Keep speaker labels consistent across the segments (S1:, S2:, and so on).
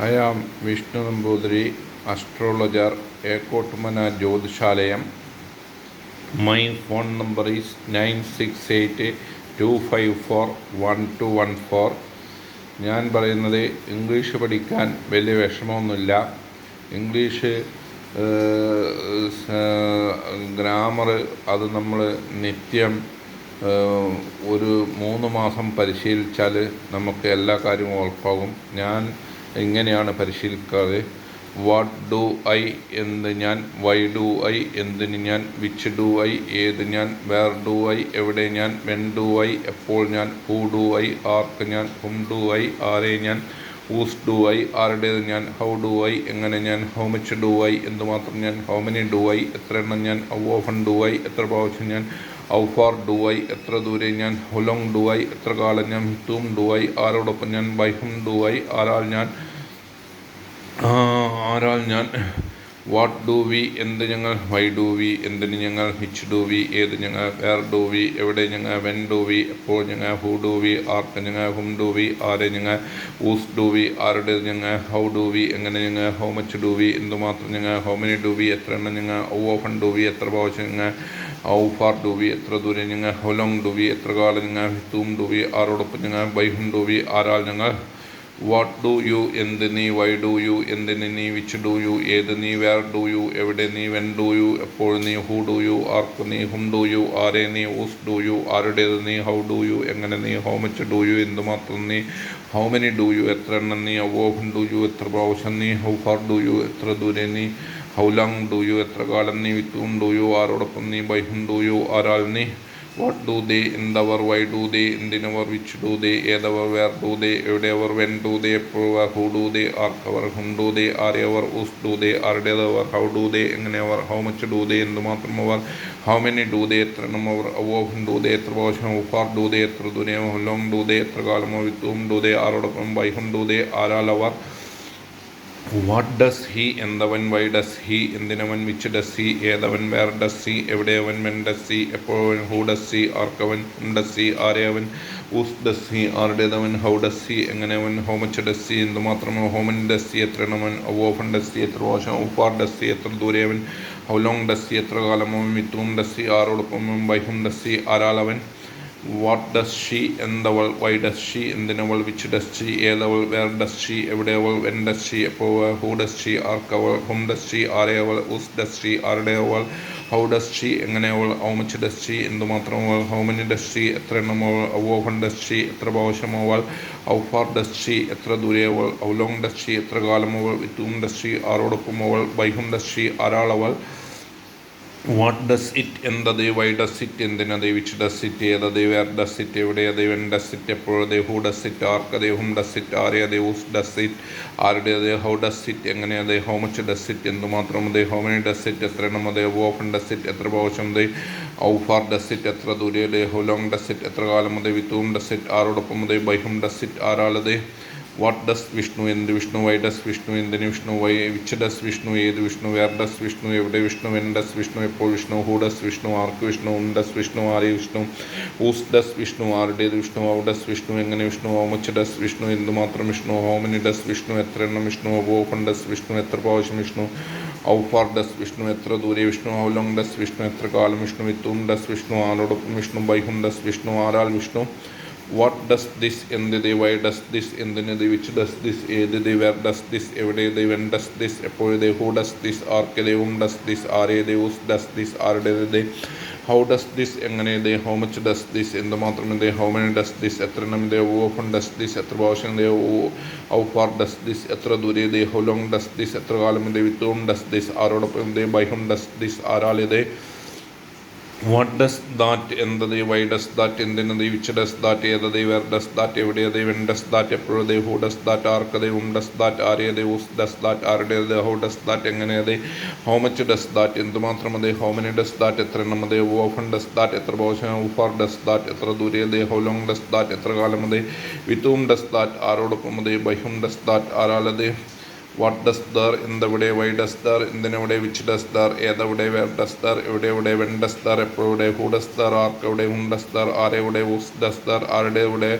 S1: I am Vishnu Nambudiri, astrologer, Ekotumana Jyotishalayam. My phone number is 9682541214. ഞാൻ പറയുന്നത് English പഠിക്കാൻ വലിയ വിഷമമൊന്നുമില്ല. ഇംഗ്ലീഷ് ഗ്രാമർ അത് നമ്മൾ നിത്യം ഒരു 3 മാസം പരിശീലിച്ചാൽ നമുക്ക് എല്ലാ കാര്യവും ഉറപ്പാകും. ഞാൻ ഇങ്ങനെയാണ് പരിശീലിക്കാറ്. വാട്ട് ഡു ഐ എന്ത് ഞാൻ, വൈ ഡു ഐ എന്തിന് ഞാൻ, വിച്ച് ഡു ഐ ഏത് ഞാൻ, വേർ ഡു ഐ എവിടെ ഞാൻ, വെൻ ഡു ഐ എപ്പോൾ ഞാൻ, ഹൂ ഡു ഐ ആർക്ക് ഞാൻ, ഹും ഡു ഐ ആരെ ഞാൻ, ഊസ് ഡു ഐ ആരുടേത് ഞാൻ, ഹൗ ഡു ഐ എങ്ങനെ ഞാൻ, ഹൗ മച്ച് ഡു ഐ എന്തുമാത്രം ഞാൻ, ഹൗ മെനി ഡു ഐ എത്ര എണ്ണം ഞാൻ, ഹൗ ഓഫൺ ഡു ഐ എത്ര പ്രാവശ്യം ഞാൻ, ഹൗ ഫാർ ഡു ഐ എത്ര ദൂരെ ഞാൻ, ഹൗ ലോങ് ഡു ഐ എത്ര കാലം ഞാൻ, ഹിത്തും ഡു ഐ ആരോടൊപ്പം ഞാൻ, ബൈ ഹും ഡു ഐ ആരാൽ ഞാൻ, വാട്ട് ഡു വി എന്ത് ഞങ്ങൾ, വൈ ഡു വി എന്തിന് ഞങ്ങൾ, വിച്ച് ഡു വി ഏത് ഞങ്ങൾ, വേർ ഡു വി എവിടെ ഞങ്ങൾ, വെൻ ഡു വി എപ്പോൾ ഞങ്ങൾ, ഹൂ ഡു വി ആർക്ക് ഞങ്ങൾ, ഹും ഡു വി ആരെ ഞങ്ങൾ, ഊസ് ഡു വി ആരുടേത് ഞങ്ങൾ, ഹൗ ഡു വി എങ്ങനെ ഞങ്ങൾ, ഹൗ മച്ച് ഡു വി എന്തുമാത്രം ഞങ്ങൾ, ഹൗ മെനി ഡു വി എത്ര എണ്ണം ഞങ്ങൾ, ഹൗ ഓഫൺ ഡു വി എത്ര പ്രാവശ്യം ഞങ്ങൾ, ഹൗ ഫാർ ഡു വി എത്ര ദൂരെ ഞങ്ങൾ, ഹൗ ലോങ് ഡു വി എത്ര കാലം ഞങ്ങൾ, ഹിത്തും ഡു വി ആരോടൊപ്പം ഞങ്ങൾ, ബൈ ഹും ഡു വി ആരാൽ ഞങ്ങൾ, വാട്ട് ഡു യു എന്ത് നീ, വൈ ഡു യു എന്തിന് നീ, വിച്ച് ഡു യു ഏത് നീ, വേർ ഡു യു എവിടെ നീ, വെൻ ഡു യു എപ്പോൾ നീ, ഹൂ ഡു യു ആർക്ക് നീ, ഹും ഡു യു ആരെ നീ, ഊസ് ഡു യു ആരുടേത് നീ, ഹൗ ഡു യു എങ്ങനെ നീ, ഹൗ മച്ച് ഡു യു എന്തുമാത്രം നീ, ഹൗ മെനി ഡു യു എത്ര എണ്ണം നീ, ഹൗ ഓഫൺ ഡു യു എത്ര പ്രാവശ്യം നീ, ഹൗ ഫാർ ഡു യു എത്ര ദൂരെ നീ, ഹൗ ലോങ് ഡു യു എത്ര കാലം നീ, വിത്ത് ഹും ഡു യു ആരോടൊപ്പം നീ, ബൈ ഹും ഡു യു ആരാൽ നീ, വാട്ട് ഡു ദേ എന്തവർ, വൈ ഡു ദേ എന്തിനവർ, വിച്ച് ഡു ദേ ഏതവർ, വേർ ഡു ദേ എവിടെയവർ, വെൻ ഡു ദേ എപ്പോഴവർ, ഹൂ ഡു ദേ ആർക്കവർ, ഹും ഡു ദേ ആരെയവർ, ഊസ് ഡു ദേ ആരുടേതവർ, ഹൗ ഡു ദേ എങ്ങനെയവർ, ഹൗ മച്ച് ഡു ദേ എന്തുമാത്രം അവർ, ഹൗ മെനി ഡു ദേ എത്ര എണ്ണം അവർ, ഹൗ ഓഫൺ ഡു ദേ എത്ര പ്രാവശ്യം, ഹൗ ഫാർ ഡു ദേ എത്ര ദൂരെ, ഹൗ ലോങ് ഡു ദേ എത്ര കാലമോ, വിത്ത് ഹും ഡു ദേ ആരോടൊപ്പം, ബൈ ഹും ഡു ദേ ആരാൽ അവർ, വാട്ട് ഡസ് ഹി എന്തവൻ, വൈ ഡസ് ഹി എന്തിനവൻ, വിച്ച് ഡസ് ഹി ഏതവൻ, വേർ ഡസ് ഹി എവിടെയവൻ, വെൻ ഡസ് ഹി എപ്പോഴവൻ, ഹൂ ഡസ് ഹി ആർക്കവൻ, ഹും ഡസ് ഹി ആരെയവൻ, ഊസ് ഡസ് ഹി ആരുടേതവൻ, ഹൗ ഡസ് ഹി എങ്ങനെയവൻ, ഹൗ മച്ച് ഡസ് ഹി എന്തുമാത്രമോ, ഹൗ മെനി ഡസ് ഹി എത്ര എണ്ണവൻ, ഹൗ ഓഫൺ ഡസ് ഹി എത്ര പ്രാവശ്യം, ഹൗ ഫാർ ഡസ് ഹി എത്ര ദൂരെയവൻ, ഹൗ ലോങ് ഡസ് ഹി എത്ര കാലമോ, വിത്ത് ഹും ഡസ് ഹി ആരോടൊപ്പം, ബൈ ഹും ഡസ് ഹി ആരാലവൻ, വാട്ട് ഡസ് ഷീ എന്തവൾ, വൈ ഡസ് ഷീ എന്തിനവൾ, വിച്ച് ഡസ് ഷീ ഏതവൾ, വേർ ഡസ് ഷീ എവിടെയവൾ, വെൻ ഡസ് ഷീ എപ്പോൾ, ഹൂ ഡസ് ഷീ ആർക്കവൾ, ഹും ഡസ് ഷീ ആരെയവൾ, ഊസ് ഡസ് ഷീ ആരുടെയവൾ, ഹൗ ഡസ് ഷീ എങ്ങനെയവൾ, ഹൗ മച്ച് ഡസ് ഷീ എന്തുമാത്രമവൾ, ഹൗ മെനി ഡസ് ഷീ എത്ര എണ്ണമവൾ, ഹൗ ഓഫൺ ഡസ് ഷീ എത്ര പ്രാവശ്യമവൾ, ഹൗ ഫാർ ഡസ് ഷീ എത്ര ദൂരെയവൾ, ഹൗ ലോങ് ഡസ് ഷീ എത്ര കാലമവൾ, വിത്ത് ഹും ഡസ് ഷീ ആരോടൊപ്പം അവൾ, ബൈ ഹും ഡസ് ഷീ ആരാളവൾ, വാട്ട് ഡസ് ഇറ്റ് എന്തത്, വൈ ഡസ് ഇറ്റ് എന്തിനത്, വിച്ച് ഡസ് ഇറ്റ് ഏതത്, വേർ ഡസ് ഇറ്റ് എവിടെയത്, വെൻ ഡസ് ഇറ്റ് എപ്പോഴത്, ഹൂ ഡസ് ഇറ്റ് ആർക്കത്, ഹും ഡസ് ഇറ്റ് ആരെയത്, ഊസ് ഡസ് ഇറ്റ് ആരുടേത്, ഹൗ ഡസ് ഇറ്റ് എങ്ങനെയത്, ഹൗ മച്ച് ഡസ് ഇറ്റ് എന്തുമാത്രം അത്, ഹൗ മെനി ഡസ് ഇറ്റ് എത്ര എണ്ണം അത്, ഹൗ ഓഫൺ ഡസ് ഇറ്റ് എത്ര പ്രാവശ്യം അത്, ഹൗ ഫാർ ഡസ് ഇറ്റ് എത്ര ദൂരെയത്, ഹൗ ലോങ് ഡസ് ഇറ്റ് എത്ര കാലം അത്, വിത്ത് ഹും ഡസ് ഇറ്റ് ആരോടൊപ്പം അത്, ബൈ ഹും ഡസ് ഇറ്റ് ആരാളത്, വാട്ട് ഡസ് വിഷ്ണു എന്ത് വിഷ്ണു, വൈ ഡസ് വിഷ്ണു എന്തിന് Vishnu, why which does Vishnu ഏത് വിഷ്ണു, വേർ ഡസ് വിഷ്ണു എവിടെ വിഷ്ണു, വെൻ ഡസ് വിഷ്ണു എപ്പോൾ വിഷ്ണു, ഹൂ ഡസ് വിഷ്ണു ആർക്ക് വിഷ്ണു, ഹും ഡസ് വിഷ്ണു ആരെ വിഷ്ണു, ഊസ് ഡസ് വിഷ്ണു ആരുടേത് വിഷ്ണു, ഹൗ ഡസ് വിഷ്ണു എങ്ങനെ Vishnu, how much does Vishnu എന്തുമാത്രം Vishnu, how many does Vishnu എത്ര എണ്ണം Vishnu, how often does Vishnu എത്ര പ്രാവശ്യം Vishnu, how far does Vishnu എത്ര ദൂരെ Vishnu, how long does Vishnu എത്ര കാലം Vishnu, with whom does Vishnu ആരോടൊപ്പം Vishnu, by whom does Vishnu ആരാൽ Vishnu, what does this എന്ത്, വൈ ഡസ് ദിസ് എന്തിനത്, വിച്ച് ഡസ് ദിസ് ഏത്, വേർ ഡസ് ദിസ് എവിടെയത്, വെൻ ഡസ് ദിസ് എപ്പോഴത്, ഹൂ ഡസ് ദിസ് ആർക്കത്, ഹും ഡസ് ദിസ് ആരേത്, ഊസ് ഡസ് ദിസ് ആരുടേത്, ഹൗ ഡസ് ദിസ് എങ്ങനെയത്, ഹൗ മച്ച് ഡസ് ദിസ് എന്തുമാത്രം ഇത്, ഹൗ മെനി ഡസ് ദിസ് എത്ര എണ്ണം ഇത്, ഹൗ ഓഫൺ ഡസ് ദിസ് എത്ര പ്രാവശ്യം ഇത്, ഹൗ ഫാർ ഡസ് ദിസ് എത്ര ദൂരെ ഇത്, ഹൗ ലോങ് ഡസ് ദിസ് എത്ര കാലം ഇത്, വിത്ത് ഹും ഡസ് ദിസ് ആരോടൊപ്പം ഇത്, ബൈ ഹും ഡസ് ദിസ് ആരാളിത്, വാട്ട് ഡസ് ദാറ്റ് എന്തത്, വൈ ഡസ് ദാറ്റ് എന്തിനത്, വിച്ച് ഡസ് ദാറ്റ് ഏതത്, വേർ ഡസ് ദാറ്റ് എവിടെയത്, വെൻ ഡസ് ദാറ്റ് എപ്പോഴത്, ഹൂ ഡസ് ദാറ്റ് ആർക്കത്, ഹും ഡസ് ദാറ്റ് ആരെയത്, ഊസ് ഡസ് ദാറ്റ് ആരുടേത്, ഹൗ ഡസ് ദാറ്റ് എങ്ങനെയത്, ഹൗ മച്ച് ഡസ് ദാറ്റ് എന്തുമാത്രം അത്, ഹൗ മെനി ഡസ് ദാറ്റ് എത്ര എണ്ണം അത്, ഹൗ ഓഫൺ ഡസ് ദാറ്റ് എത്ര പ്രാവശ്യം, ഹൗ ഫാർ ഡസ് ദാറ്റ് എത്ര ദൂരെയത്, ഹൗ ലോങ് ഡസ് ദാറ്റ് എത്ര കാലം അത്, വിത്ത് ഹും ഡസ് ദാറ്റ് ആരോടൊപ്പം അത്, ബൈ ഹും ഡസ് ദാറ്റ് ആരാളത്, വാട്ട് ഡസ് ദർ എന്തെവിടെ, വൈ ഡസ് ദർ എന്തിനെവിടെ, വിച്ച് ഡസ് ദർ ഏതെവിടെ, വേർ ഡസ് ദർ എവിടെയെവിടെ, വെൻ ഡസ് ദർ എപ്പോഴെവിടെ, ഹൂ ഡസ് ദർ ആർക്കെവിടെ, ഹും ഡസ് ദർ ആരെവിടെ, ഊസ് ഡസ് ദർ ആരുടെ എവിടെ,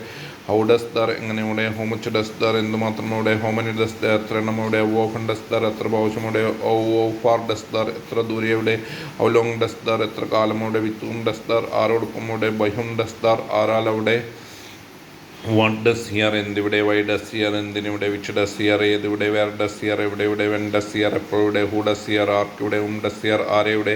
S1: ഹൗ ഡസ് ദർ എങ്ങനെ ഇവിടെ, ഹൗ മച്ച് ഡസ് ദർ എന്തുമാത്രം ഇവിടെ, ഹൗ മെനി ഡസ് ദർ എത്ര എണ്ണം ഇവിടെ, ഹൗ ഓഫൻ ഡസ് ദർ എത്ര പ്രാവശ്യം ഇവിടെ, ഹൗ ഫാർ ഡസ് ദർ എത്ര ദൂരെ ഇവിടെ, ഹൗ ലോങ് ഡസ് ദർ എത്ര കാലം ഇവിടെ, വിത്ത് ഹും ഡസ് ദർ ആരോടൊപ്പം ഇവിടെ, ബൈ ഹും ഡസ് ദർ ആരാൽ അവിടെ, വാട്ട് ഡസ് ഹിയർ എന്തിവിടെ, വൈ ഡസ് ഹിയർ എന്തിനിവിടെ, വിച്ച് ഡസ് ഹിയർ ഏതിവിടെ, വേർ ഡസ് ഹിയർ എവിടെ ഇവിടെ, വെൻ ഡസ് ഹിയർ എപ്പോഴിവിടെ, ഹു ഡസ് ഹിയർ ആർക്കിവിടെ, ഡസ് ഹിയർ ആരെവിടെ,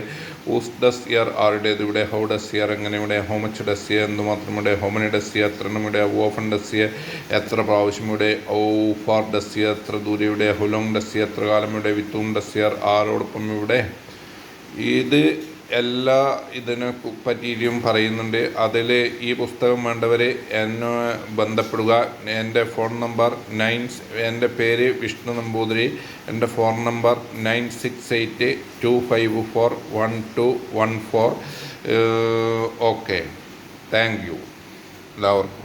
S1: ഊസ് ഡസ് ഹിയർ ആരുടേതിവിടെ, ഹൗ ഡസ് ഹിയർ എങ്ങനെ ഇവിടെ, ഹൗ മച്ച് ഡസ് ഹിയർ എന്തുമാത്രം ഇവിടെ, ഹൗ മെനി ഡസ് ഹിയർ എത്ര എണ്ണം ഇവിടെ, ഹൗ ഓഫൻ ഡസ് ഹിയർ എത്ര പ്രാവശ്യം ഇവിടെ, ഹൗ ഫാർ ഡസ് ഹിയർ എത്ര ദൂരെ ഇവിടെ, ഹൗ ലോങ് ഡസ് ഹിയർ എത്ര കാലം ഇവിടെ, വിത്ത് ഹും ഡസ് ഹിയർ ആരോടൊപ്പം ഇവിടെ. ഇത് എല്ലാ ഇതിനെ പറ്റിയും പറയുന്നുണ്ട്. അതിൽ ഈ പുസ്തകം വേണ്ടവർ എന്നെ ബന്ധപ്പെടുക. എൻ്റെ ഫോൺ നമ്പർ എൻ്റെ പേര് വിഷ്ണു നമ്പൂതിരി. എൻ്റെ phone number 9682541214. Okay, thank you എല്ലാവർക്കും.